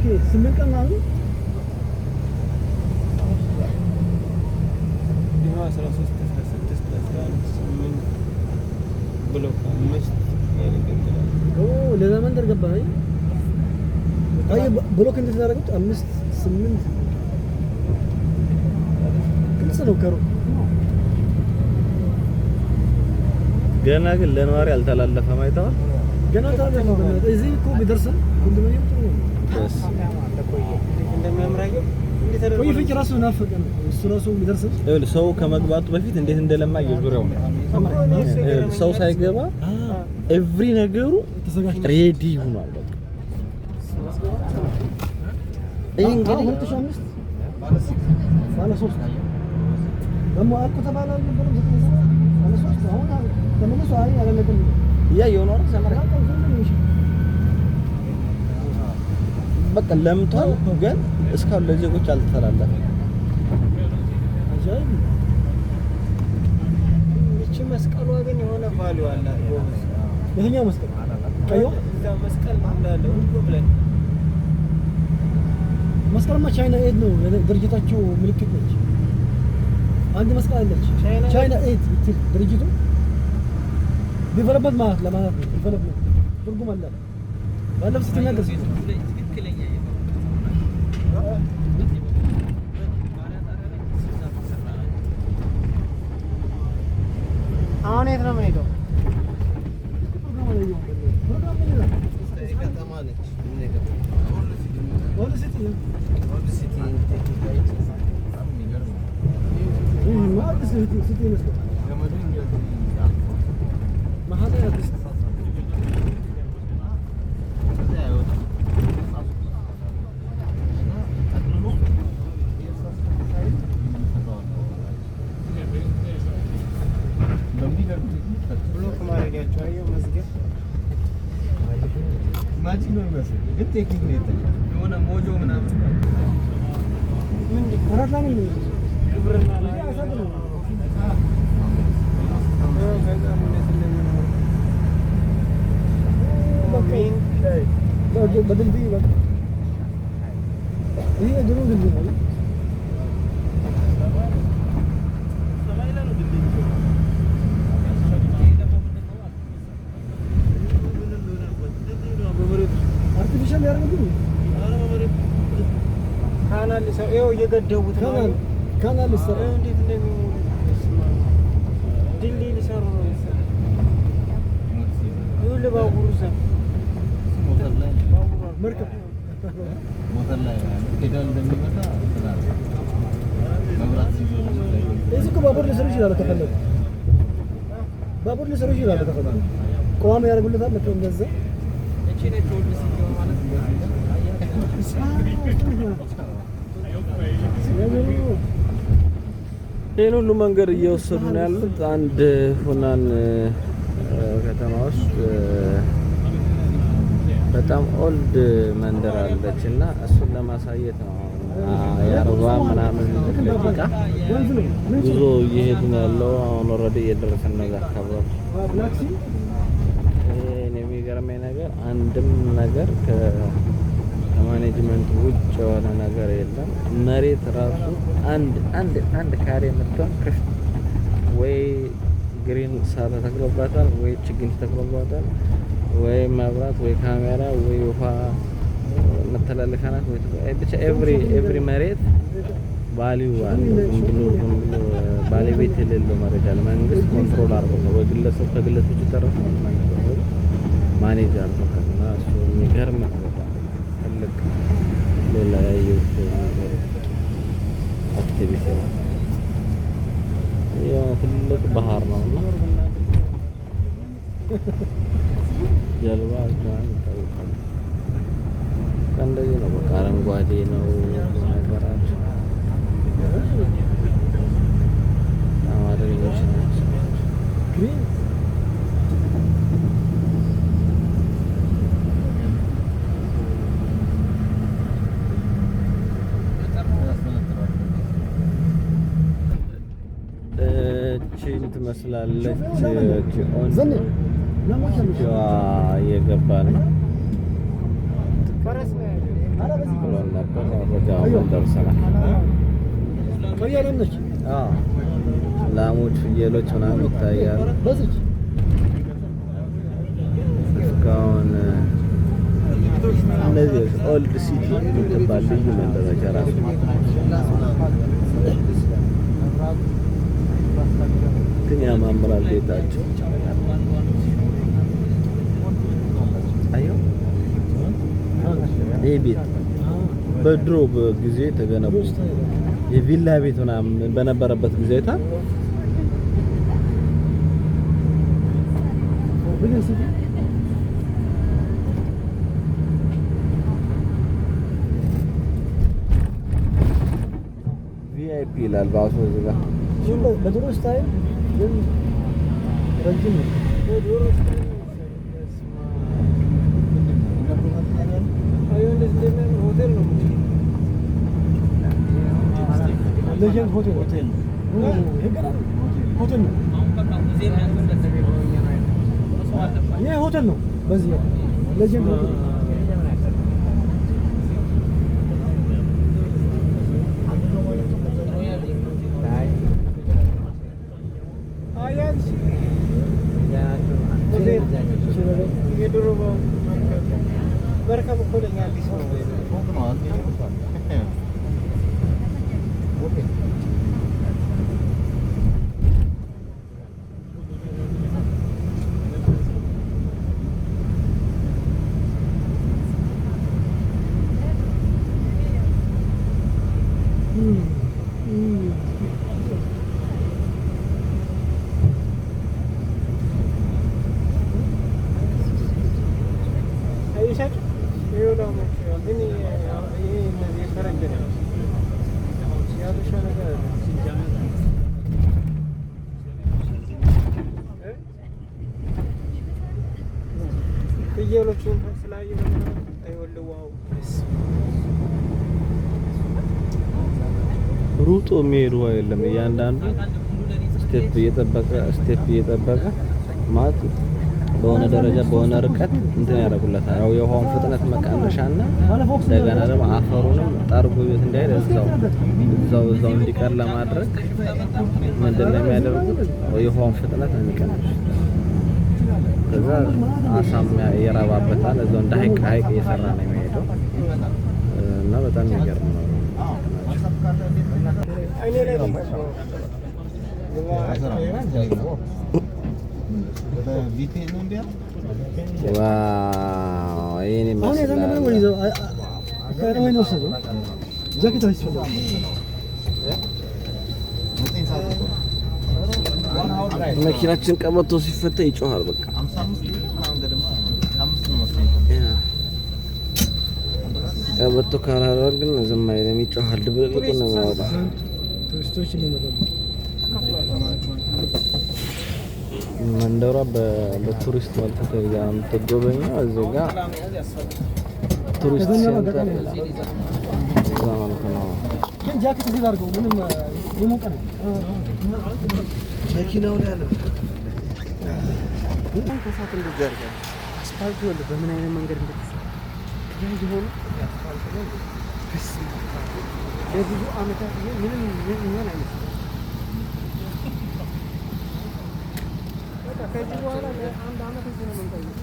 ኦኬ 8 ቀን ማለት ነው። ይሄው 13 16 18 ብሎክ 5 ለዛ መንደር ገባ። አይ ብሎክ እንደተደረገው 5 8 ግልጽ ነው ከሩ ገና ግን ለነዋሪ አልተላለፈም። አይተዋል። ገና ታለፈ እዚህ እኮ ቢደርሰን ኮንዶሚኒየም ጥሩ ነው። ደስ እንደሚያምራየው ወይ ፍቅር ራሱ ናፈቀን እሱ ራሱ ቢደርሰን ሰው ከመግባቱ በፊት እንዴት እንደለማ የዙሪያው ሰው ሳይገባ ኤቭሪ ነገሩ ሬዲ ሆኗል። በቃ ይሄን እንግዲህ 2005 ባለ 3 ደግሞ አልኩ ተባለ ነበር ባለ 3 አሁን ተመለሱ። አይ አላለቀም እያየሁ ነው ሰመራ በቃ ለምቷል፣ ግን እስካሁን ለዜጎች አልተላለፈም። አጃይብ እቺ መስቀሏ ግን የሆነ ቫልዩ አላት። የትኛው መስቀል? ቀዩ እዛ መስቀል እንዳለ ሁሉ ብለን መስቀልማ ቻይና ኤድ ነው ድርጅታቸው ምልክት ነች። አንድ መስቀል አለች ቻይና ኤድ ድርጅቱ ዲቨሎፕመንት ማለት ለማለት ነው። ዲቨሎፕመንት ትርጉም አለ ባለፈው ስትናገር ትክክለኛ አሁን የት ነው የምንሄደው? ከተማ ነች። ብሎክ ማድረጊያቸው አየሁ መዝገብ ማጂክ ነው የሚመስለው፣ ግን ቴክኒክ ነው የተጠቀመው። የሆነ ሞጆ ምናምን ምንድን ነው አራላ ነው ግብርና ላይ ያሳደረው በድልድይ በቃ ይሄ ድሮ ድልድይ ነው። አርቲፊሻል ያደርጉት ካናል ሰው ይኸው እየገደቡት ነው። ካናል ሰው እንዴት እንደሚሆን ድልድይ ሊሰሩ ነው። ይኸውልህ ባቡሩ ሰው ሞተር ላይ መርከብ ሞተር ላይ ፔዳል እንደሚመታ ተናገረ። መብራት ሲዞር እዚህ እኮ ባቡር ሊሰሩ ይችላል ከፈለጉ ባቡር ሊሰሩ ይችላል ከፈለጉ ቋሚ ያደርጉለታል። ለካ እንደዛ እቺ ነች ወልድ ሲገባ ማለት ይሄን ሁሉ መንገድ እየወሰዱ ነው ያሉት። አንድ ሁናን ከተማ ውስጥ በጣም ኦልድ መንደር አለች እና እሱን ለማሳየት ነው የአርባ ምናምን ደቂቃ ጉዞ እየሄዱ ነው ያለው። አሁን ኦልሬዲ እየደረስን ነው አካባቢ። የሚገርመኝ ነገር አንድም ነገር ከማኔጅመንት ውጭ የሆነ ነገር የለም። መሬት ራሱ አንድ ካሬ የምትሆን ክፍት ወይ ግሪን ሳር ተተክሎባታል ወይ ችግኝ ተተክሎባታል ወይ መብራት ወይ ካሜራ ወይ ውሃ መተላለፊያ ናት ወይ ብቻ ኤቭሪ መሬት ቫልዩ አለው። ዝም ብሎ ባለቤት የሌለው መሬት ያለ መንግስት ኮንትሮል አድርጎ ወይ ግለሰብ ከግለሰቦች የተረፈ ማኔጅ አድርጎ እና እሱ የሚገርም ነው። ትልቅ ሌላ ያየሁት አክቲቪቲ ነው። ያው ትልቅ ባህር ነው እና ጀልባ ጋር ይታወቃል። እንደዚህ ነው በቃ አረንጓዴ ነው ነገራቸው። አማርኞች ናቸው ግሪን ትመስላለች። ኦን የገባ ነው ብሎን ነበር። ወደ አሁን ደርሰናል። ቆያለች። ላሞች፣ ፍየሎች ምናምን ይታያሉ። እስካሁን እነዚህ ኦልድ ሲቲ የምትባል ልዩ መንደሮች ራሱ ግን ያማምራል ቤታቸው። አየው ይህ ቤት በድሮ ጊዜ የተገነቡ የቪላ ቤት ምናምን በነበረበት ጊዜ አይታል። ቪአይፒ ይላል ባሱ እዚህ ጋር በድሮ ስታይል ግን ረጅም ነው። ሌጀንድ ሆቴል ሆቴል ነው። ይሄ ሆቴል ነው። በዚህ ሌጀንድ ሆቴል ሩጦ የሚሄዱ አይደለም። እያንዳንዱ ስቴፕ እየጠበቀ ማለት በሆነ ደረጃ በሆነ ርቀት እንትን ያደርጉለታል። ያው የውሃውን ፍጥነት መቀነሻና እንደገና ደግሞ አፈሩንም ጠርጎ ቤት እንዳይሄድ እዛው እንዲቀር ለማድረግ ምንድን ነው የሚያደርጉት? የውሃውን ፍጥነት ነው የሚቀንሱት። ከዛ አሳም ይረባበታል። እዛው እንደ ሀይቅ እየሰራ ነው የሚሄደው እና በጣም የሚገርም ነው። ዋው ይሄን መኪናችን ቀበቶ ሲፈታ ይጮሃል። በቃ ቀበቶ ካላደረግን ግን ዝም አይልም፣ ይጮሃል። ድብልቅልቁ ነው የሚያወጣው። መንደሯ በቱሪስት መልክ ተይዛ የምትጎበኘው እዚህ ጋር ቱሪስት ሴንተር እዛ መልክ ነው። ጃኬት እዚህ አድርገው ምንም የሞቀ ነው መኪናው ላይ አለ። ከሳት እንደዚህ አድርገው አስፋልት ወለ በምን አይነት መንገድ እንደተሰራ ይሆን አስፋልት ነው። የብዙ ዓመታት ምንም ምን አይነት ከዚህ በኋላ አንድ አመት እዚህ ነው የምንቆየው።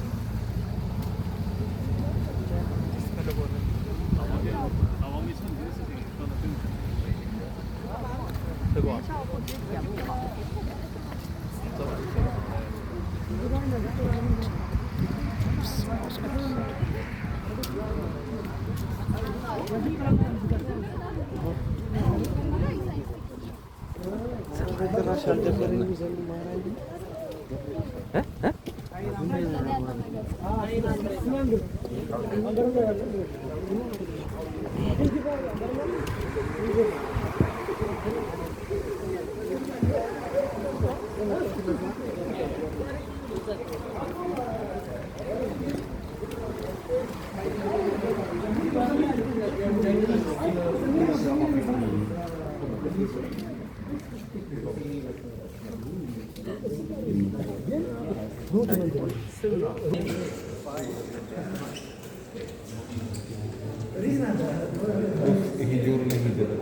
ይሄ ጆሮ ላይ የሚደረግ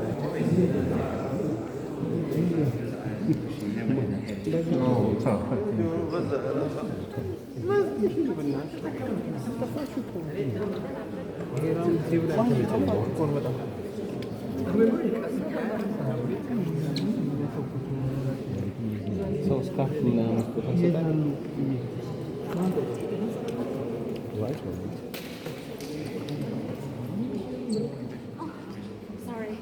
ሰው እስካፍ ምናምን መስጠት አንሰጣለን። Sorry.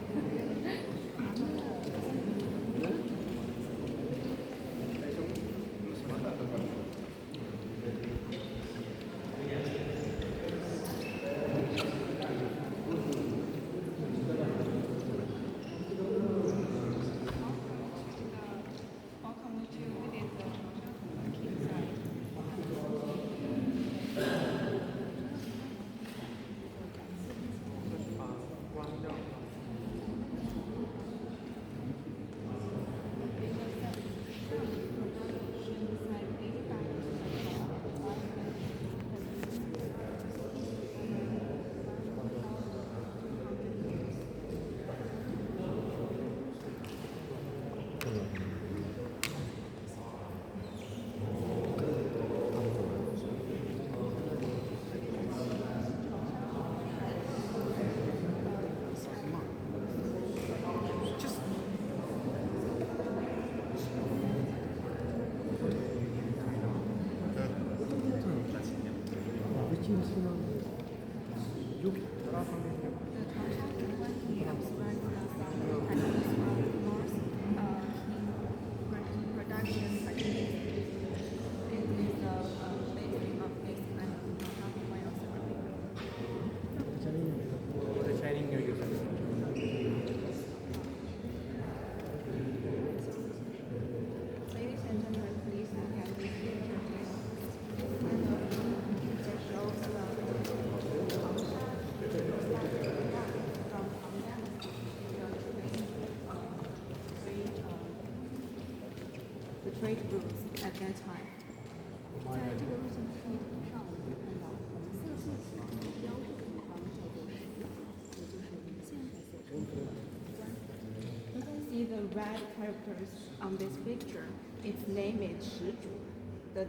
Trade routes at that time. See the red characters on this picture. Its name is 始祖. The